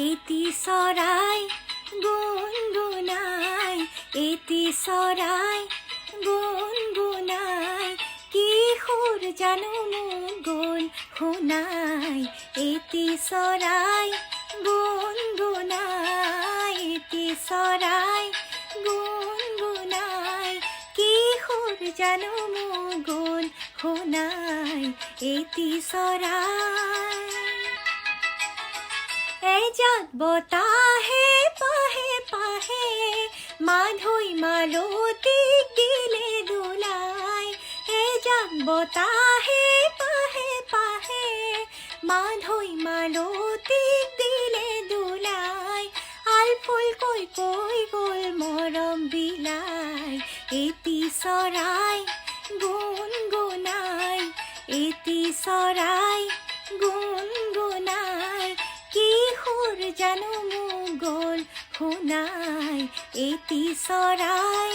এটি চৰাই গুণগুণাই, এটি চৰাই গুণগুণাই, কি সুৰ জানো মোক গ'ল শুনাই। এটি চৰাই গুণগুণাই, এটি চৰাই গুণগুণাই, কি সুৰ জানো মোক গ'ল শুনাই। এটি চৰাই এজাক বতাহে পাহে পাহে, মাধৈ মালতীক দিলে দোলাই। এজাক বতাহে পাহে পাহে, মাধৈ মালতীক দিলে দোলাই। আলফুল কৈ কৈ গ'ল মৰম বিলাই। এটি চৰাই গুণগুণাই, এটি চৰাই গুণগুণাই, কি সুৰ জানো মোক গ'ল শুনাই। এটি চৰাই